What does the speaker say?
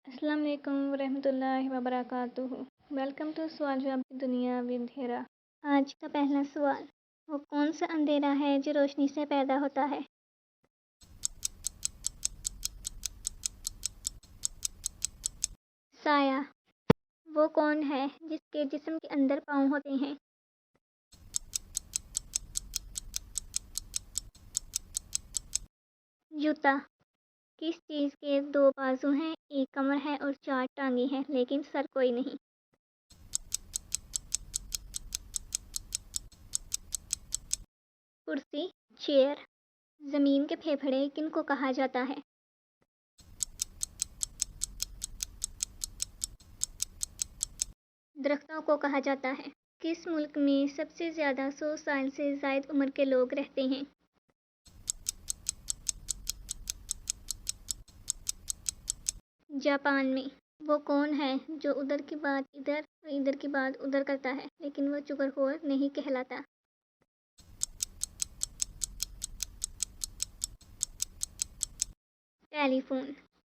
السلام علیکم ورحمۃ اللہ وبرکاتہ۔ ویلکم ٹو سوال جواب کی دنیا ود ہیرا۔ آج کا پہلا سوال، وہ کون سا اندھیرا ہے جو روشنی سے پیدا ہوتا ہے؟ سایہ۔ وہ کون ہے جس کے جسم کے اندر پاؤں ہوتے ہیں؟ جوتا۔ کس چیز کے دو بازو ہیں، ایک کمر ہے اور چار ٹانگیں ہیں لیکن سر کوئی نہیں؟ کرسی، چیئر۔ زمین کے پھیپھڑے کن کو کہا جاتا ہے؟ درختوں کو کہا جاتا ہے۔ کس ملک میں سب سے زیادہ 100 سال سے زائد عمر کے لوگ رہتے ہیں؟ جاپان میں۔ وہ کون ہے جو ادھر کی بات ادھر اور ادھر کی بات ادھر کرتا ہے لیکن وہ چغل خور نہیں کہلاتا؟ ٹیلی فون۔